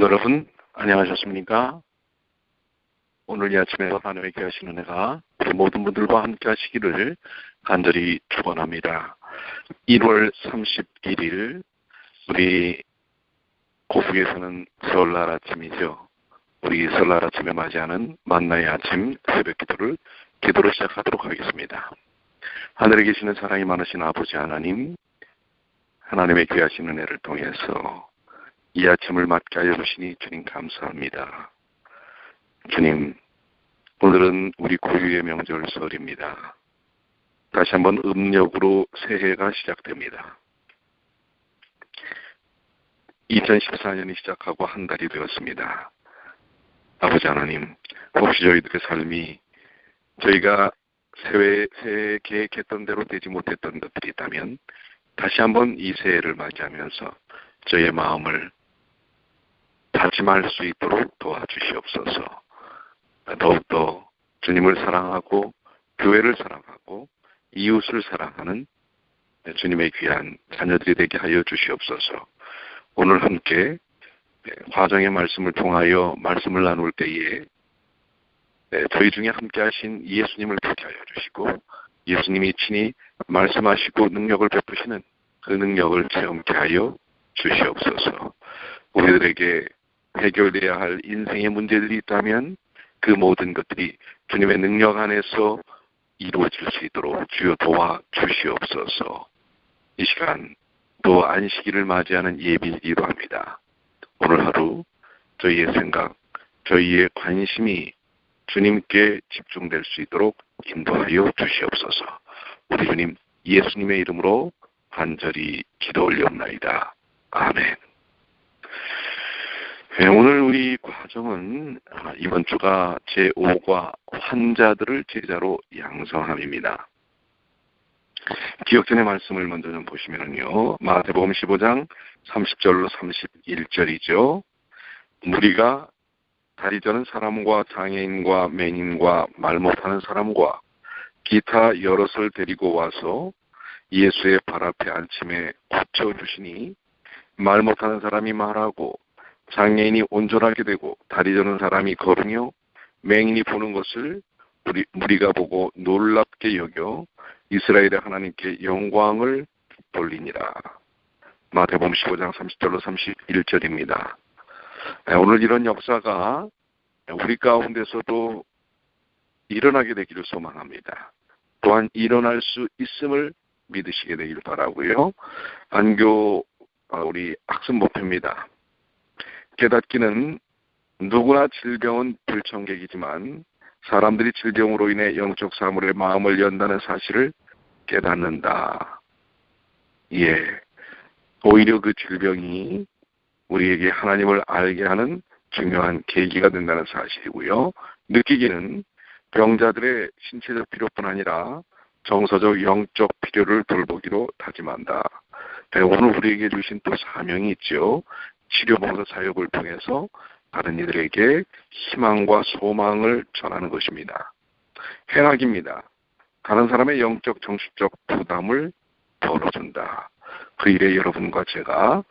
성도 여러분, 안녕하셨습니까? 오늘 이 아침에 하나님의 귀하신 은혜가 우리 모든 분들과 함께 하시기를 간절히 축원합니다. 1월 31일 우리 고국에서는 설날 아침이죠. 우리 설날 아침에 맞이하는 만나의 아침 새벽 기도로 시작하도록 하겠습니다. 하늘에 계시는 사랑이 많으신 아버지 하나님, 하나님의 귀하신 은혜를 통해서 이 아침을 맞게 하여 주시니 주님 감사합니다. 주님, 오늘은 우리 고유의 명절 설입니다. 다시 한번 음력으로 새해가 시작됩니다. 2014년이 시작하고 한 달이 되었습니다. 아버지 하나님, 혹시 저희들의 삶이 저희가 새해에 계획했던 대로 되지 못했던 것들이 있다면 다시 한번 이 새해를 맞이하면서 저희의 마음을 다짐할 수 있도록 도와주시옵소서. 더욱더 주님을 사랑하고 교회를 사랑하고 이웃을 사랑하는 주님의 귀한 자녀들이 되게 하여 주시옵소서. 오늘 함께 화정의 말씀을 통하여 말씀을 나눌 때에 저희 중에 함께 하신 예수님을 보게 하여 주시고 예수님이 친히 말씀하시고 능력을 베푸시는 그 능력을 체험케 하여 주시옵소서. 우리들에게 해결돼야 할 인생의 문제들이 있다면 그 모든 것들이 주님의 능력 안에서 이루어질 수 있도록 주여 도와주시옵소서. 이 시간 또 안식일을 맞이하는 예비이기도 합니다. 오늘 하루 저희의 생각, 저희의 관심이 주님께 집중될 수 있도록 인도하여 주시옵소서. 우리 주님 예수님의 이름으로 간절히 기도 올려옵나이다. 아멘. 오늘 우리 과정은 이번 주가 제5과 환자들을 제자로 양성함입니다. 기억전의 말씀을 먼저 좀 보시면요. 마태복음 15장 30절로 31절이죠. 무리가 다리 저는 사람과 장애인과 맹인과 말 못하는 사람과 기타 여럿을 데리고 와서 예수의 발 앞에 앉힘에 고쳐주시니 말 못하는 사람이 말하고 장애인이 온전하게 되고 다리 저는 사람이 걸으며 맹인이 보는 것을 무리가 보고 놀랍게 여겨 이스라엘의 하나님께 영광을 돌리니라. 마태복음 15장 30절로 31절입니다. 오늘 이런 역사가 우리 가운데서도 일어나게 되기를 소망합니다. 또한 일어날 수 있음을 믿으시게 되길 바라고요. 안교 우리 학습 목표입니다. 깨닫기는 누구나 질병은 불청객이지만 사람들이 질병으로 인해 영적 사물에 마음을 연다는 사실을 깨닫는다. 예, 오히려 그 질병이 우리에게 하나님을 알게 하는 중요한 계기가 된다는 사실이고요. 느끼기는 병자들의 신체적 필요뿐 아니라 정서적 영적 필요를 돌보기로 다짐한다. 오늘 우리에게 주신 또 사명이 있죠. 치료봉사 사역을 통해서 다른 이들에게 희망과 소망을 전하는 것입니다. 행악입니다. 다른 사람의 영적 정신적 부담을 덜어준다. 그 일에 여러분과 제가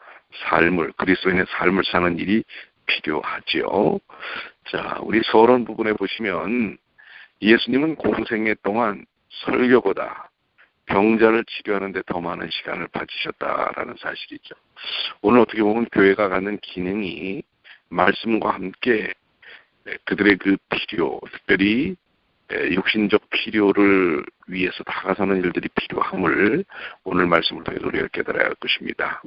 그리스도인의 삶을 사는 일이 필요하지요. 자, 우리 서론 부분에 보시면 예수님은 공생애 동안 설교보다 병자를 치료하는 데 더 많은 시간을 바치셨다라는 사실이죠. 오늘 어떻게 보면 교회가 갖는 기능이 말씀과 함께 그들의 그 필요, 특별히 육신적 필요를 위해서 다가서는 일들이 필요함을 오늘 말씀을 통해서 우리가 깨달아야 할 것입니다.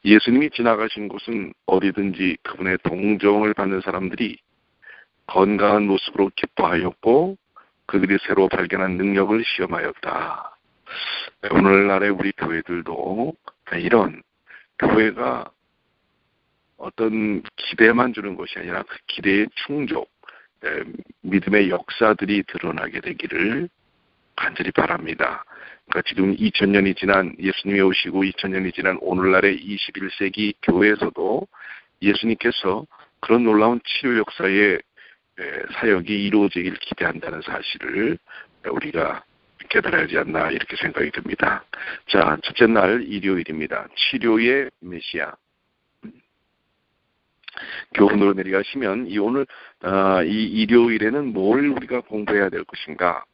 예수님이 지나가신 곳은 어디든지 그분의 동정을 받는 사람들이 건강한 모습으로 기뻐하였고 그들이 새로 발견한 능력을 시험하였다. 오늘날의 우리 교회들도 이런 교회가 어떤 기대만 주는 것이 아니라 그 기대의 충족, 믿음의 역사들이 드러나게 되기를 간절히 바랍니다. 그러니까 지금 2000년이 지난 예수님이 오시고 2000년이 지난 오늘날의 21세기 교회에서도 예수님께서 그런 놀라운 치유 역사의 사역이 이루어지길 기대한다는 사실을 우리가 깨달아야 하지 않나 이렇게 생각이 듭니다. 자, 첫째 날 일요일입니다. 치료의 메시아. 교훈으로 내려가시면 이 일요일에는 뭘 우리가 공부해야 될 것인가?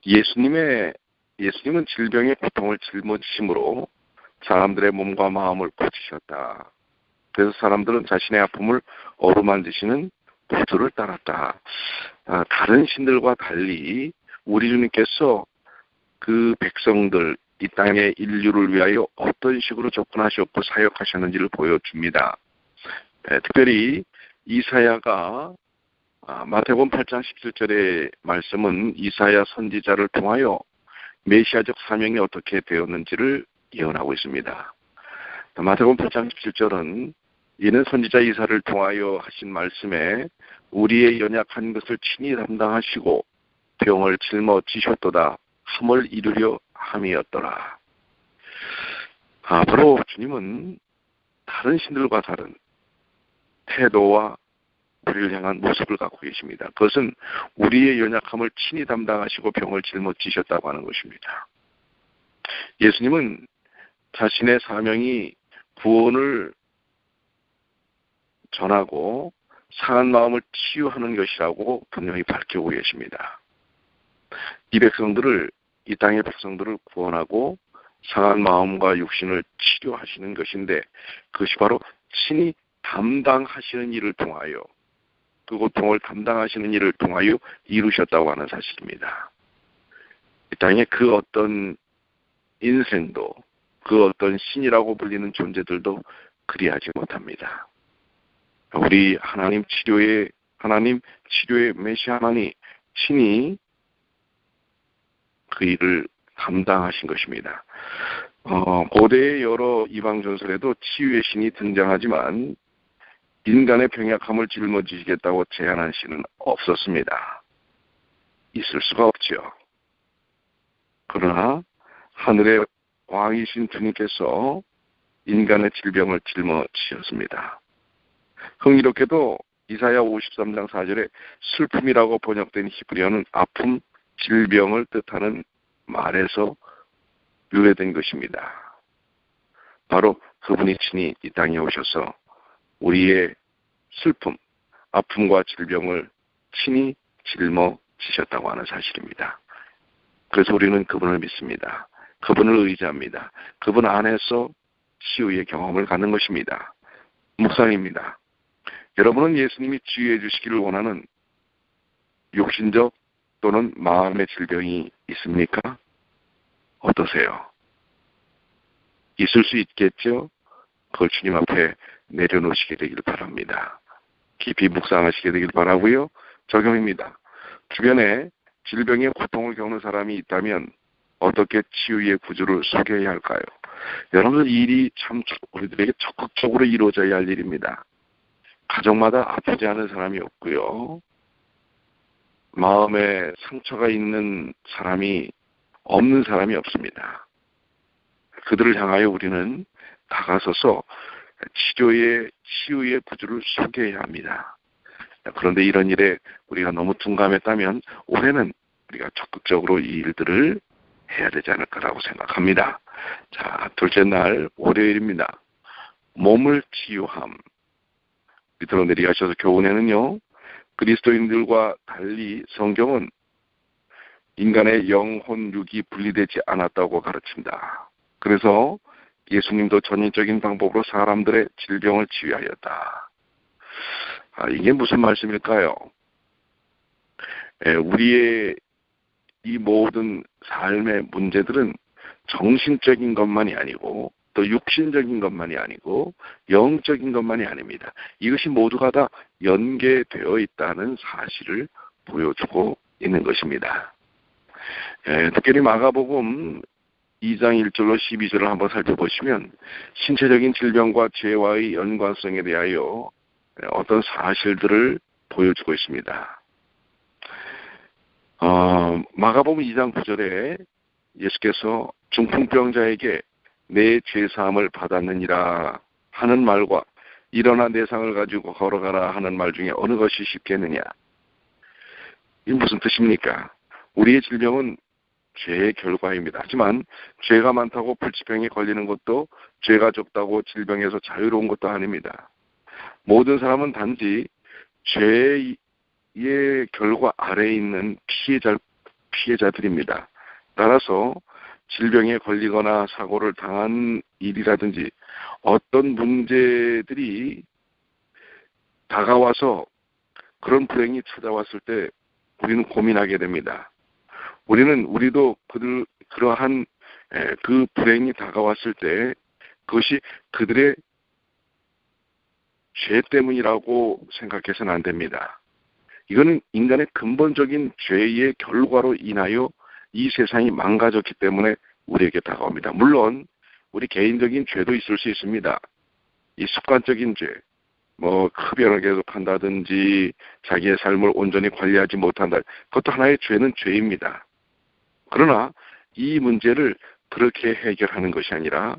예수님은 질병의 고통을 짊어지심으로 사람들의 몸과 마음을 고치셨다. 그래서 사람들은 자신의 아픔을 어루만지시는 구주를 따랐다. 다른 신들과 달리 우리 주님께서 그 백성들, 이 땅의 인류를 위하여 어떤 식으로 접근하셨고 사역하셨는지를 보여줍니다. 특별히 이사야가 마태복음 8장 17절의 말씀은 이사야 선지자를 통하여 메시아적 사명이 어떻게 되었는지를 예언하고 있습니다. 마태복음 8장 17절은 이는 선지자 이사를 통하여 하신 말씀에 우리의 연약한 것을 친히 담당하시고 병을 짊어지셨도다 함을 이루려 함이었더라. 바로 주님은 다른 신들과 다른 태도와 우리를 향한 모습을 갖고 계십니다. 그것은 우리의 연약함을 친히 담당하시고 병을 짊어지셨다고 하는 것입니다. 예수님은 자신의 사명이 구원을 전하고 상한 마음을 치유하는 것이라고 분명히 밝히고 계십니다. 이 땅의 백성들을 구원하고 상한 마음과 육신을 치료하시는 것인데 그것이 바로 친히 담당하시는 일을 통하여 그 고통을 담당하시는 일을 통하여 이루셨다고 하는 사실입니다. 이 땅에 그 어떤 인생도 그 어떤 신이라고 불리는 존재들도 그리하지 못합니다. 우리 하나님 치료의 메시아 하나님 친히 그 일을 감당하신 것입니다. 고대의 여러 이방 전설에도 치유의 신이 등장하지만 인간의 병약함을 짊어지시겠다고 제안한 신은 없었습니다. 있을 수가 없죠. 그러나 하늘의 왕이신 주님께서 인간의 질병을 짊어지셨습니다. 흥미롭게도 이사야 53장 4절에 슬픔이라고 번역된 히브리어는 아픔, 질병을 뜻하는 말에서 유래된 것입니다. 바로 그분이 친히 이 땅에 오셔서 우리의 슬픔, 아픔과 질병을 친히 짊어지셨다고 하는 사실입니다. 그래서 우리는 그분을 믿습니다. 그분을 의지합니다. 그분 안에서 치유의 경험을 갖는 것입니다. 묵상입니다. 여러분은 예수님이 치유해 주시기를 원하는 육신적 또는 마음의 질병이 있습니까? 어떠세요? 있을 수 있겠죠? 그걸 주님 앞에 내려놓으시게 되기를 바랍니다. 깊이 묵상하시게 되기를 바라고요. 적용입니다. 주변에 질병의 고통을 겪는 사람이 있다면 어떻게 치유의 구주를 소개해야 할까요? 여러분들 이 일이 참 우리들에게 적극적으로 이루어져야 할 일입니다. 가정마다 아프지 않은 사람이 없고요. 마음에 상처가 있는 사람이 없는 사람이 없습니다. 그들을 향하여 우리는 다가서서 치유의 구주를 소개해야 합니다. 그런데 이런 일에 우리가 너무 둔감했다면 올해는 우리가 적극적으로 이 일들을 해야 되지 않을까라고 생각합니다. 자, 둘째 날 월요일입니다. 몸을 치유함. 밑으로 내려가셔서 교훈에는요. 그리스도인들과 달리 성경은 인간의 영혼, 육이 분리되지 않았다고 가르친다. 그래서 예수님도 전인적인 방법으로 사람들의 질병을 치유하였다. 이게 무슨 말씀일까요? 우리의 이 모든 삶의 문제들은 정신적인 것만이 아니고 또 육신적인 것만이 아니고 영적인 것만이 아닙니다. 이것이 모두가 다 연계되어 있다는 사실을 보여주고 있는 것입니다. 특별히 마가복음 2장 1절로 12절을 한번 살펴보시면 신체적인 질병과 죄와의 연관성에 대하여 어떤 사실들을 보여주고 있습니다. 마가복음 2장 9절에 예수께서 중풍병자에게 내 죄사함을 받았느니라 하는 말과 일어나 내 상을 가지고 걸어가라 하는 말 중에 어느 것이 쉽겠느냐? 이게 무슨 뜻입니까? 우리의 질병은 죄의 결과입니다. 하지만 죄가 많다고 불치병에 걸리는 것도 죄가 적다고 질병에서 자유로운 것도 아닙니다. 모든 사람은 단지 죄의 결과 아래에 있는 피해자들입니다. 따라서 질병에 걸리거나 사고를 당한 일이라든지 어떤 문제들이 다가와서 그런 불행이 찾아왔을 때 우리는 고민하게 됩니다. 우리도 그러한 그 불행이 다가왔을 때 그것이 그들의 죄 때문이라고 생각해서는 안 됩니다. 이거는 인간의 근본적인 죄의 결과로 인하여 이 세상이 망가졌기 때문에 우리에게 다가옵니다. 물론 우리 개인적인 죄도 있을 수 있습니다. 이 습관적인 죄, 흡연을 계속한다든지 자기의 삶을 온전히 관리하지 못한다. 그것도 하나의 죄는 죄입니다. 그러나 이 문제를 그렇게 해결하는 것이 아니라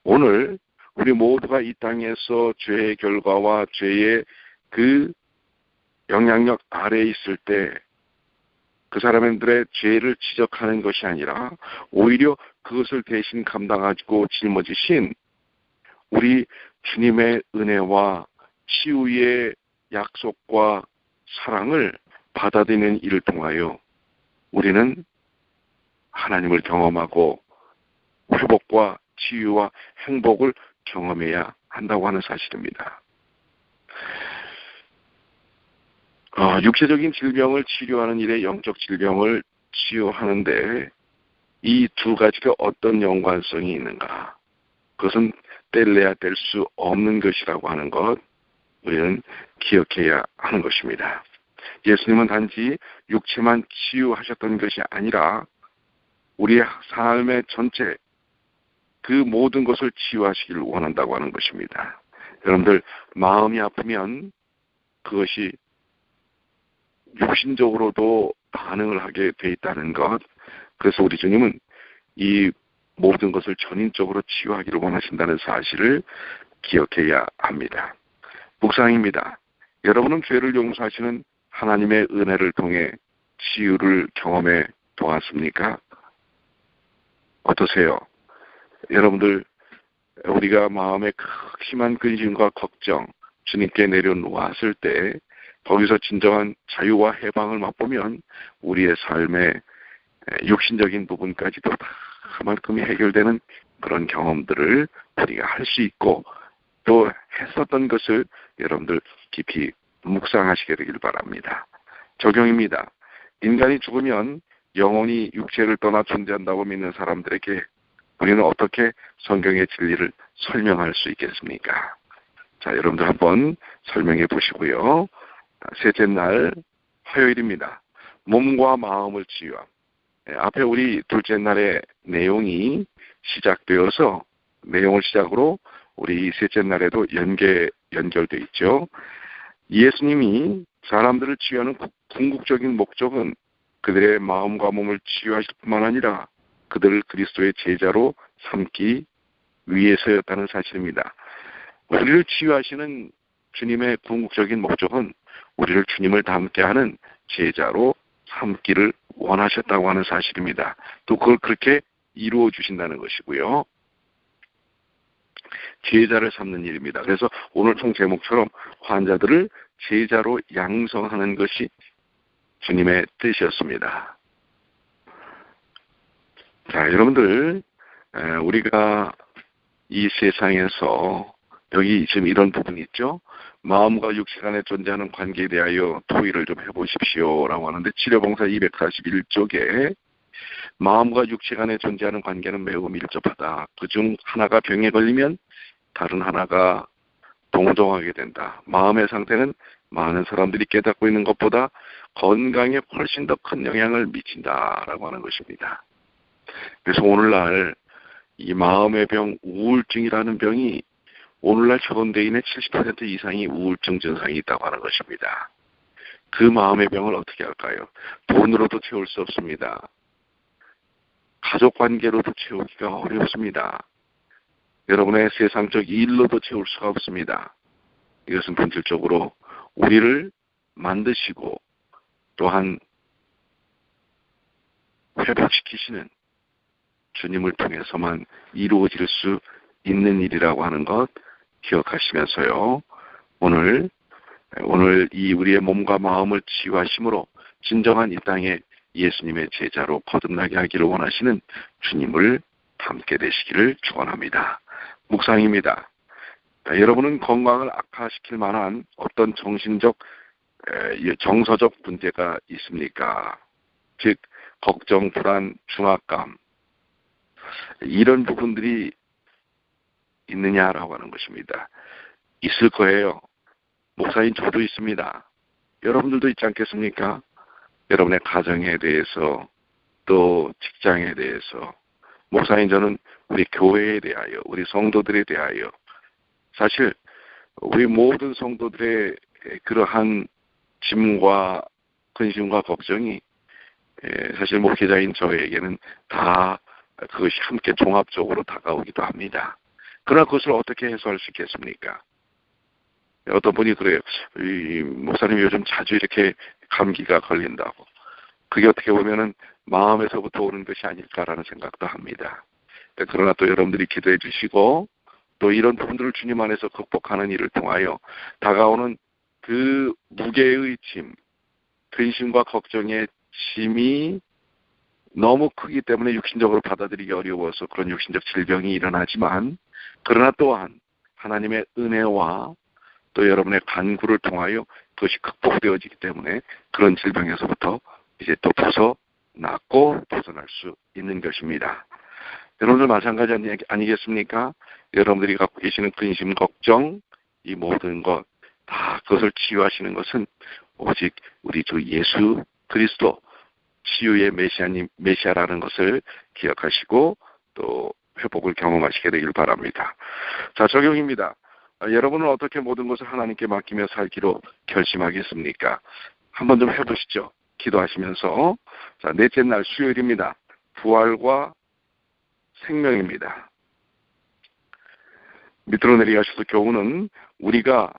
오늘 우리 모두가 이 땅에서 죄의 결과와 죄의 그 영향력 아래에 있을 때 그 사람들의 죄를 지적하는 것이 아니라 오히려 그것을 대신 감당하고 짊어지신 우리 주님의 은혜와 치유의 약속과 사랑을 받아들이는 일을 통하여 우리는 하나님을 경험하고 회복과 치유와 행복을 경험해야 한다고 하는 사실입니다. 육체적인 질병을 치료하는 일에 영적 질병을 치유하는데 이 두 가지가 어떤 연관성이 있는가? 그것은 뗄래야 뗄 수 없는 것이라고 하는 것 우리는 기억해야 하는 것입니다. 예수님은 단지 육체만 치유하셨던 것이 아니라 우리의 삶의 전체 그 모든 것을 치유하시기를 원한다고 하는 것입니다. 여러분들 마음이 아프면 그것이 육신적으로도 반응을 하게 돼 있다는 것. 그래서 우리 주님은 이 모든 것을 전인적으로 치유하기를 원하신다는 사실을 기억해야 합니다. 묵상입니다. 여러분은 죄를 용서하시는 하나님의 은혜를 통해 치유를 경험해 보았습니까? 어떠세요? 여러분들 우리가 마음에 심한 근심과 걱정 주님께 내려놓았을 때 거기서 진정한 자유와 해방을 맛보면 우리의 삶의 육신적인 부분까지도 다 그만큼이 해결되는 그런 경험들을 우리가 할 수 있고 또 했었던 것을 여러분들 깊이 묵상하시게 되길 바랍니다. 적용입니다. 인간이 죽으면 영혼이 육체를 떠나 존재한다고 믿는 사람들에게 우리는 어떻게 성경의 진리를 설명할 수 있겠습니까? 자, 여러분들 한번 설명해 보시고요. 셋째 날 화요일입니다. 몸과 마음을 치유함. 앞에 우리 둘째 날의 내용이 시작되어서 내용을 시작으로 우리 셋째 날에도 연결되어 있죠. 예수님이 사람들을 치유하는 궁극적인 목적은 그들의 마음과 몸을 치유하실 뿐만 아니라 그들을 그리스도의 제자로 삼기 위해서였다는 사실입니다. 우리를 치유하시는 주님의 궁극적인 목적은 우리를 주님을 닮게 하는 제자로 삼기를 원하셨다고 하는 사실입니다. 또 그걸 그렇게 이루어 주신다는 것이고요. 제자를 삼는 일입니다. 그래서 오늘 총 제목처럼 환자들을 제자로 양성하는 것이 주님의 뜻이었습니다. 자, 여러분들 우리가 이 세상에서 여기 지금 이런 부분이 있죠. 마음과 육체 간에 존재하는 관계에 대하여 토의를 좀 해보십시오 라고 하는데 치료봉사 241쪽에 마음과 육체 간에 존재하는 관계는 매우 밀접하다. 그중 하나가 병에 걸리면 다른 하나가 동정하게 된다. 마음의 상태는 많은 사람들이 깨닫고 있는 것보다 건강에 훨씬 더 큰 영향을 미친다라고 하는 것입니다. 그래서 오늘날 이 마음의 병, 우울증이라는 병이 오늘날 적응대인의 70% 이상이 우울증 증상이 있다고 하는 것입니다. 그 마음의 병을 어떻게 할까요? 돈으로도 채울 수 없습니다. 가족관계로도 채우기가 어렵습니다. 여러분의 세상적 일로도 채울 수가 없습니다. 이것은 본질적으로 우리를 만드시고 또한 회복시키시는 주님을 통해서만 이루어질 수 있는 일이라고 하는 것 기억하시면서요. 오늘 이 우리의 몸과 마음을 치유하심으로 진정한 이 땅에 예수님의 제자로 거듭나게 하기를 원하시는 주님을 닮게 되시기를 축원합니다. 묵상입니다. 여러분은 건강을 악화시킬 만한 어떤 정서적 문제가 있습니까? 즉 걱정, 불안, 중압감 이런 부분들이 있느냐라고 하는 것입니다. 있을 거예요. 목사인 저도 있습니다. 여러분들도 있지 않겠습니까? 여러분의 가정에 대해서 또 직장에 대해서 목사인 저는 우리 교회에 대하여 우리 성도들에 대하여 사실 우리 모든 성도들의 그러한 짐과 근심과 걱정이 사실 목회자인 저에게는 다 그것이 함께 종합적으로 다가오기도 합니다. 그러나 그것을 어떻게 해소할 수 있겠습니까? 어떤 분이 그래요. 목사님이 요즘 자주 이렇게 감기가 걸린다고. 그게 어떻게 보면은 마음에서부터 오는 것이 아닐까라는 생각도 합니다. 그러나 또 여러분들이 기도해 주시고 또 이런 부분들을 주님 안에서 극복하는 일을 통하여 다가오는 그 무게의 짐, 근심과 걱정의 짐이 너무 크기 때문에 육신적으로 받아들이기 어려워서 그런 육신적 질병이 일어나지만 그러나 또한 하나님의 은혜와 또 여러분의 간구를 통하여 그것이 극복되어지기 때문에 그런 질병에서부터 이제 또 벗어났고 벗어날 수 있는 것입니다. 여러분들 마찬가지 아니겠습니까? 여러분들이 갖고 계시는 근심, 걱정, 이 모든 것 다 그것을 치유하시는 것은 오직 우리 주 예수 그리스도 치유의 메시아라는 것을 기억하시고 또 회복을 경험하시게 되길 바랍니다. 자, 적용입니다. 여러분은 어떻게 모든 것을 하나님께 맡기며 살기로 결심하겠습니까? 한번 좀 해보시죠. 기도하시면서. 자, 넷째 날 수요일입니다. 부활과 생명입니다. 밑으로 내려가셔서 교훈은 우리가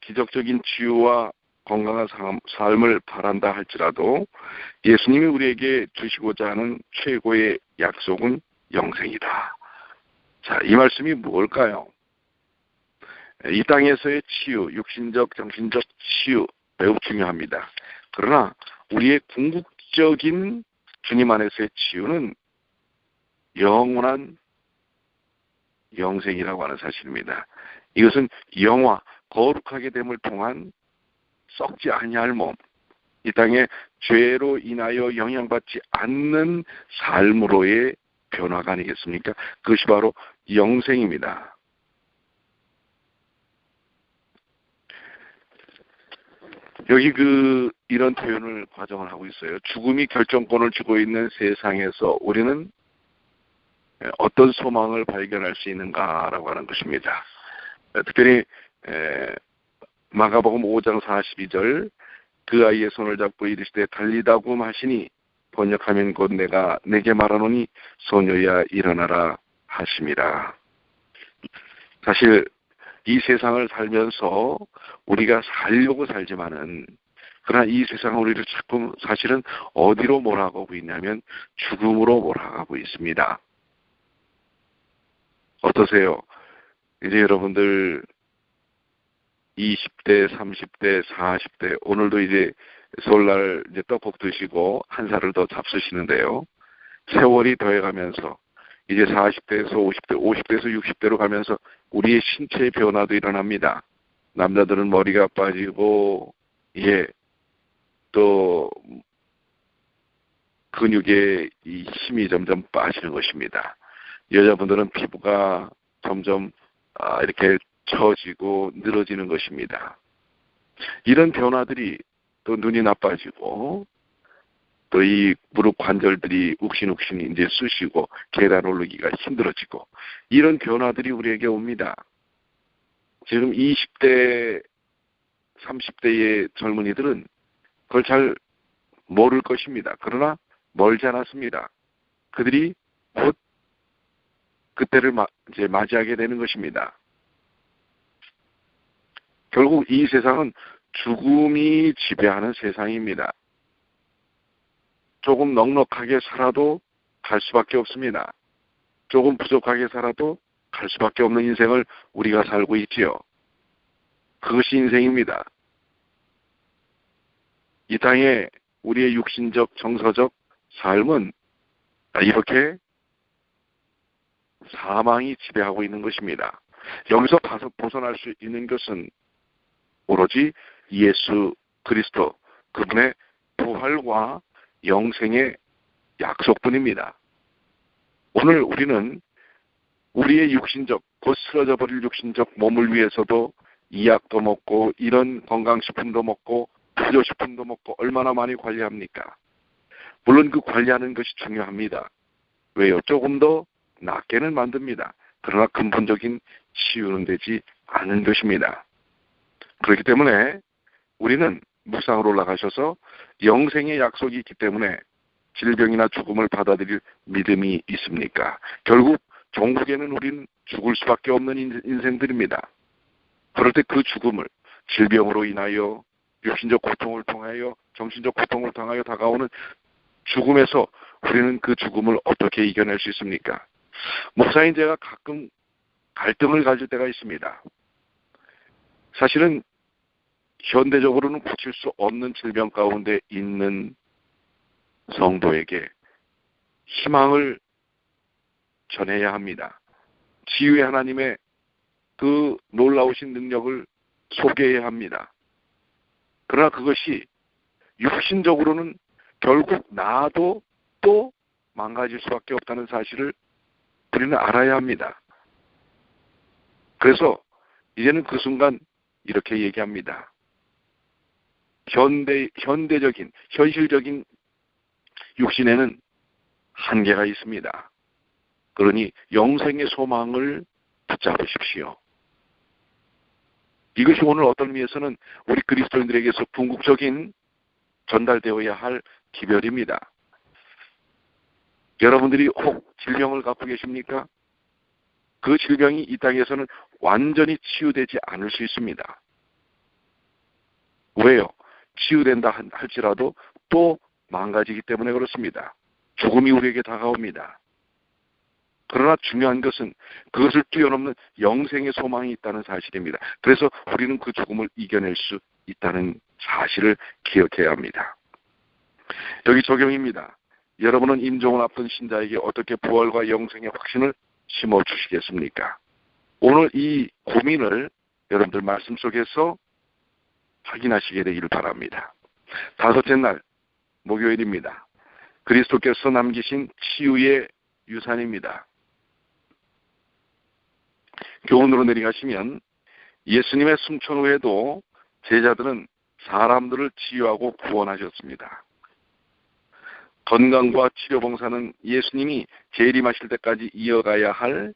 기적적인 치유와 건강한 삶을 바란다 할지라도 예수님이 우리에게 주시고자 하는 최고의 약속은 영생이다. 자, 이 말씀이 무엇일까요? 이 땅에서의 치유, 육신적, 정신적 치유 매우 중요합니다. 그러나 우리의 궁극적인 주님 안에서의 치유는 영원한 영생이라고 하는 사실입니다. 이것은 영화, 거룩하게 됨을 통한 썩지 아니할 몸, 이 땅에 죄로 인하여 영향받지 않는 삶으로의 변화가 아니겠습니까? 그것이 바로 영생입니다. 여기 이런 표현을 과정을 하고 있어요. 죽음이 결정권을 쥐고 있는 세상에서 우리는 어떤 소망을 발견할 수 있는가라고 하는 것입니다. 특별히 마가복음 5장 42절 그 아이의 손을 잡고 이르시되 달리다고 하시니 번역하면 곧 내가 내게 말하노니 소녀야 일어나라 하심이라. 사실 이 세상을 살면서 우리가 살려고 살지만은 그러나 이 세상은 우리를 자꾸 사실은 어디로 몰아가고 있냐면 죽음으로 몰아가고 있습니다. 어떠세요? 이제 여러분들 20대, 30대, 40대 오늘도 이제 설날 이제 떡국 드시고 한 살을 더 잡수시는데요. 세월이 더해가면서 이제 40대에서 50대, 50대에서 60대로 가면서 우리의 신체의 변화도 일어납니다. 남자들은 머리가 빠지고 또 근육의 이 힘이 점점 빠지는 것입니다. 여자분들은 피부가 점점 이렇게 처지고 늘어지는 것입니다. 이런 변화들이 또 눈이 나빠지고 또 이 무릎 관절들이 욱신욱신 이제 쑤시고 계단 오르기가 힘들어지고 이런 변화들이 우리에게 옵니다. 지금 20대, 30대의 젊은이들은 그걸 잘 모를 것입니다. 그러나 멀지 않았습니다. 그들이 곧 그때를 이제 맞이하게 되는 것입니다. 결국 이 세상은 죽음이 지배하는 세상입니다. 조금 넉넉하게 살아도 갈 수밖에 없습니다. 조금 부족하게 살아도 갈 수밖에 없는 인생을 우리가 살고 있지요. 그것이 인생입니다. 이 땅에 우리의 육신적, 정서적 삶은 이렇게 사망이 지배하고 있는 것입니다. 여기서 벗어날 수 있는 것은 오로지 예수 그리스도, 그분의 부활과 영생의 약속뿐입니다. 오늘 우리는 우리의 육신적, 곧 쓰러져 버릴 육신적 몸을 위해서도 이 약도 먹고 이런 건강식품도 먹고 부조식품도 먹고 얼마나 많이 관리합니까? 물론 그 관리하는 것이 중요합니다. 왜요? 조금 더 낫게는 만듭니다. 그러나 근본적인 치유는 되지 않은 것입니다. 그렇기 때문에 우리는 묵상으로 올라가셔서 영생의 약속이 있기 때문에 질병이나 죽음을 받아들일 믿음이 있습니까? 결국 종국에는 우린 죽을 수밖에 없는 인생들입니다. 그럴 때 그 죽음을 질병으로 인하여 육신적 고통을 통하여 정신적 고통을 통하여 다가오는 죽음에서 우리는 그 죽음을 어떻게 이겨낼 수 있습니까? 목사인 제가 가끔 갈등을 가질 때가 있습니다. 사실은 현대적으로는 고칠 수 없는 질병 가운데 있는 성도에게 희망을 전해야 합니다. 치유의 하나님의 그 놀라우신 능력을 소개해야 합니다. 그러나 그것이 육신적으로는 결국 나도 또 망가질 수밖에 없다는 사실을 우리는 알아야 합니다. 그래서 이제는 그 순간 이렇게 얘기합니다. 현대적인, 현실적인 육신에는 한계가 있습니다. 그러니 영생의 소망을 붙잡으십시오. 이것이 오늘 어떤 의미에서는 우리 그리스도인들에게서 궁극적인 전달되어야 할 기별입니다. 여러분들이 혹 질병을 갖고 계십니까? 그 질병이 이 땅에서는 완전히 치유되지 않을 수 있습니다. 왜요? 치유된다 할지라도 또 망가지기 때문에 그렇습니다. 죽음이 우리에게 다가옵니다. 그러나 중요한 것은 그것을 뛰어넘는 영생의 소망이 있다는 사실입니다. 그래서 우리는 그 죽음을 이겨낼 수 있다는 사실을 기억해야 합니다. 여기 적용입니다. 여러분은 임종을 앞둔 신자에게 어떻게 부활과 영생의 확신을 심어주시겠습니까? 오늘 이 고민을 여러분들 말씀 속에서 확인하시게 되기를 바랍니다. 다섯째 날 목요일입니다. 그리스도께서 남기신 치유의 유산입니다. 교훈으로 내려가시면 예수님의 승천 후에도 제자들은 사람들을 치유하고 구원하셨습니다. 건강과 치료 봉사는 예수님이 재림하실 때까지 이어져야 할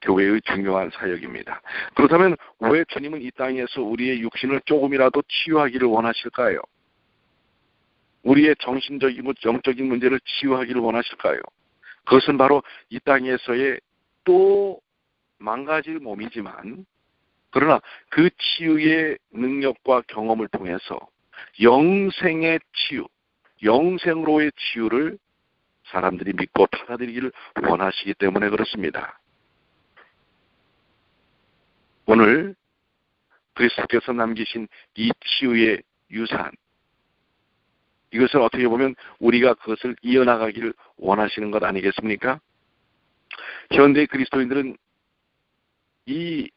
교회의 중요한 사역입니다. 그렇다면 왜 주님은 이 땅에서 우리의 육신을 조금이라도 치유하기를 원하실까요? 우리의 정신적이고 영적인 문제를 치유하기를 원하실까요? 그것은 바로 이 땅에서의 또 망가질 몸이지만 그러나 그 치유의 능력과 경험을 통해서 영생의 치유, 영생으로의 치유를 사람들이 믿고 받아들이기를 원하시기 때문에 그렇습니다. 오늘 그리스도께서 남기신 이 치유의 유산, 이것을 어떻게 보면 우리가 그것을 이어나가기를 원하시는 것 아니겠습니까? 현대 그리스도인들은 이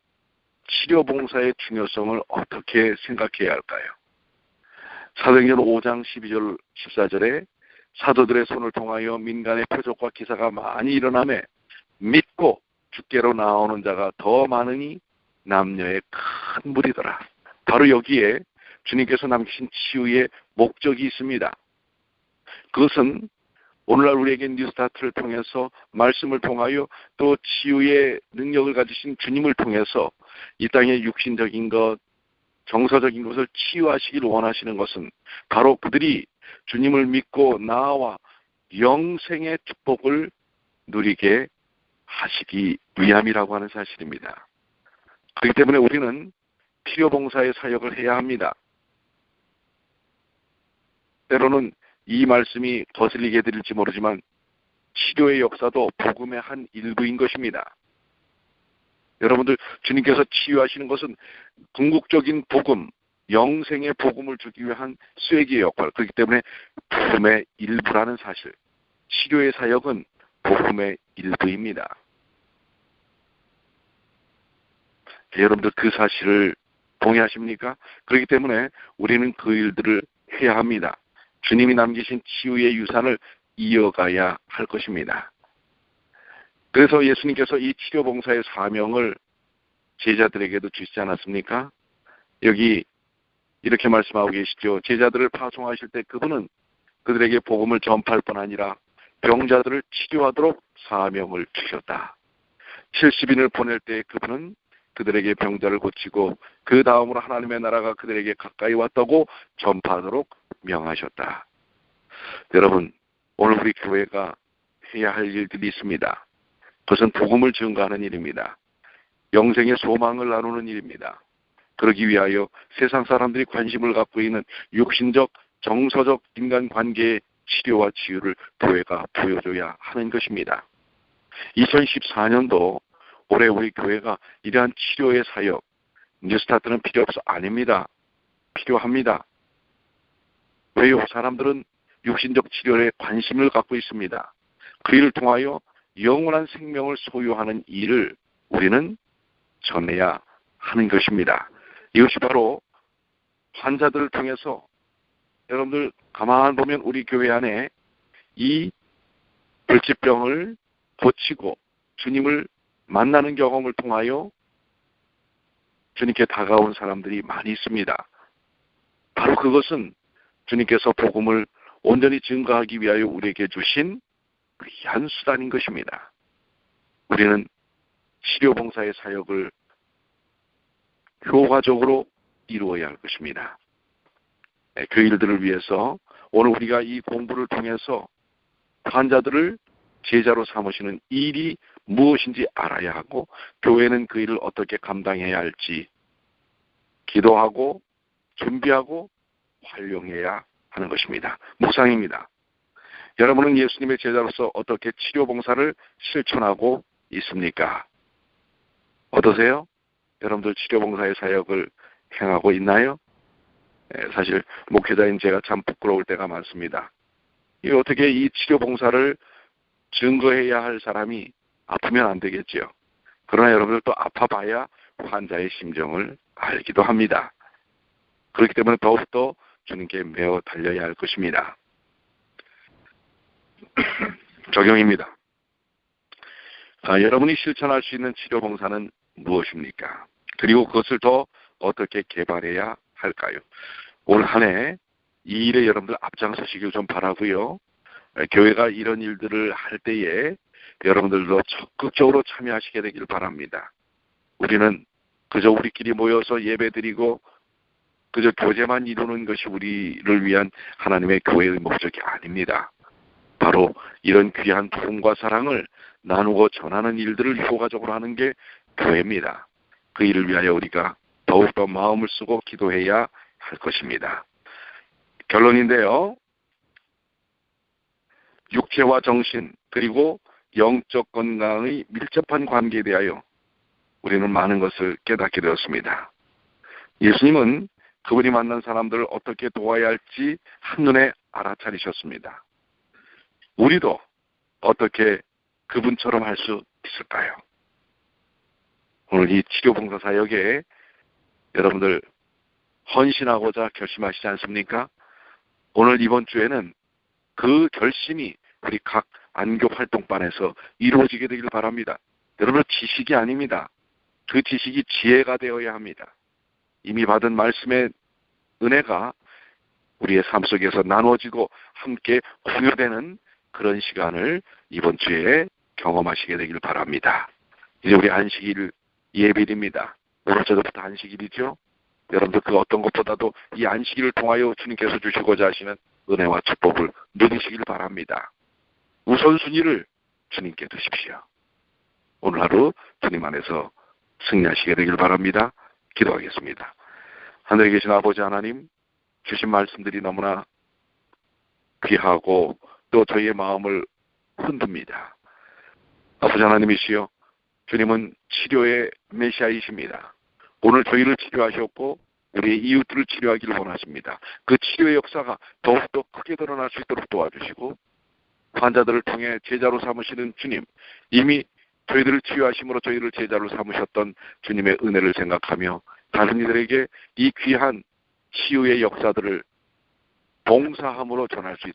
치료봉사의 중요성을 어떻게 생각해야 할까요? 사도행전 5장 12절 14절에 사도들의 손을 통하여 민간의 표적과 기사가 많이 일어나매 믿고 주께로 나오는 자가 더 많으니 남녀의 큰 무리더라. 바로 여기에 주님께서 남기신 치유의 목적이 있습니다. 그것은 오늘날 우리에게 뉴스타트를 통해서 말씀을 통하여 또 치유의 능력을 가지신 주님을 통해서 이 땅의 육신적인 것, 정서적인 것을 치유하시기를 원하시는 것은 바로 그들이 주님을 믿고 나와 영생의 축복을 누리게 하시기 위함이라고 하는 사실입니다. 그렇기 때문에 우리는 치료봉사의 사역을 해야 합니다. 때로는 이 말씀이 거슬리게 들릴지 모르지만 치료의 역사도 복음의 한 일부인 것입니다. 여러분들 주님께서 치유하시는 것은 궁극적인 복음, 영생의 복음을 주기 위한 쐐기의 역할. 그렇기 때문에 복음의 일부라는 사실. 치료의 사역은 복음의 일부입니다. 여러분들 그 사실을 동의하십니까? 그렇기 때문에 우리는 그 일들을 해야 합니다. 주님이 남기신 치유의 유산을 이어가야 할 것입니다. 그래서 예수님께서 이 치료봉사의 사명을 제자들에게도 주시지 않았습니까? 여기 이렇게 말씀하고 계시죠. 제자들을 파송하실 때 그분은 그들에게 복음을 전파할 뿐 아니라 병자들을 치료하도록 사명을 주셨다. 70인을 보낼 때 그분은 그들에게 병자를 고치고 그 다음으로 하나님의 나라가 그들에게 가까이 왔다고 전파하도록 명하셨다. 여러분, 오늘 우리 교회가 해야 할 일들이 있습니다. 그것은 복음을 증거하는 일입니다. 영생의 소망을 나누는 일입니다. 그러기 위하여 세상 사람들이 관심을 갖고 있는 육신적, 정서적 인간관계의 치료와 치유를 교회가 보여줘야 하는 것입니다. 2014년도 올해 우리 교회가 이러한 치료의 사역, 뉴스타트는 필요 없어? 아닙니다. 필요합니다. 왜요? 사람들은 육신적 치료에 관심을 갖고 있습니다. 그 일을 통하여 영원한 생명을 소유하는 일을 우리는 전해야 하는 것입니다. 이것이 바로 환자들을 통해서 여러분들 가만 보면 우리 교회 안에 이 불치병을 고치고 주님을 만나는 경험을 통하여 주님께 다가온 사람들이 많이 있습니다. 바로 그것은 주님께서 복음을 온전히 증거하기 위하여 우리에게 주신 귀한 수단인 것입니다. 우리는 치료봉사의 사역을 효과적으로 이루어야 할 것입니다. 그 일들을 위해서 오늘 우리가 이 공부를 통해서 환자들을 제자로 삼으시는 일이 무엇인지 알아야 하고 교회는 그 일을 어떻게 감당해야 할지 기도하고 준비하고 활용해야 하는 것입니다. 묵상입니다. 여러분은 예수님의 제자로서 어떻게 치료봉사를 실천하고 있습니까? 어떠세요? 여러분들 치료봉사의 사역을 행하고 있나요? 사실 목회자인 제가 참 부끄러울 때가 많습니다. 어떻게 이 치료봉사를 증거해야 할 사람이 아프면 안 되겠지요. 그러나 여러분들 또 아파봐야 환자의 심정을 알기도 합니다. 그렇기 때문에 더욱더 주님께 매어 달려야 할 것입니다. 적용입니다. 여러분이 실천할 수 있는 치료봉사는 무엇입니까? 그리고 그것을 더 어떻게 개발해야 할까요? 올 한 해 이 일에 여러분들 앞장서시길 좀 바라고요. 교회가 이런 일들을 할 때에 여러분들도 적극적으로 참여하시게 되길 바랍니다. 우리는 그저 우리끼리 모여서 예배드리고 그저 교제만 이루는 것이 우리를 위한 하나님의 교회의 목적이 아닙니다. 바로 이런 귀한 복음과 사랑을 나누고 전하는 일들을 효과적으로 하는 게 교회입니다. 그 일을 위하여 우리가 더욱더 마음을 쓰고 기도해야 할 것입니다. 결론인데요. 육체와 정신 그리고 영적 건강의 밀접한 관계에 대하여 우리는 많은 것을 깨닫게 되었습니다. 예수님은 그분이 만난 사람들을 어떻게 도와야 할지 한눈에 알아차리셨습니다. 우리도 어떻게 그분처럼 할 수 있을까요? 오늘 이 치료봉사 사역에 여러분들 헌신하고자 결심하시지 않습니까? 오늘 이번 주에는 그 결심이 우리 각 안교 활동반에서 이루어지게 되길 바랍니다. 여러분 지식이 아닙니다. 그 지식이 지혜가 되어야 합니다. 이미 받은 말씀의 은혜가 우리의 삶 속에서 나누어지고 함께 공유되는 그런 시간을 이번 주에 경험하시게 되길 바랍니다. 이제 우리 안식일 예배입니다. 오늘 저녁부터 안식일이죠. 여러분들 그 어떤 것보다도 이 안식일을 통하여 주님께서 주시고자 하시는 은혜와 축복을 누리시길 바랍니다. 우선순위를 주님께 두십시오. 오늘 하루 주님 안에서 승리하시게 되길 바랍니다. 기도하겠습니다. 하늘에 계신 아버지 하나님, 주신 말씀들이 너무나 귀하고 또 저희의 마음을 흔듭니다. 아버지 하나님이시여, 주님은 치료의 메시아이십니다. 오늘 저희를 치료하셨고 우리의 이웃들을 치료하기를 원하십니다. 그 치료의 역사가 더욱더 크게 드러날 수 있도록 도와주시고 환자들을 통해 제자로 삼으시는 주님, 이미 저희들을 치유하심으로 저희를 제자로 삼으셨던 주님의 은혜를 생각하며 다른 이들에게 이 귀한 치유의 역사들을 봉사함으로 전할 수 있도록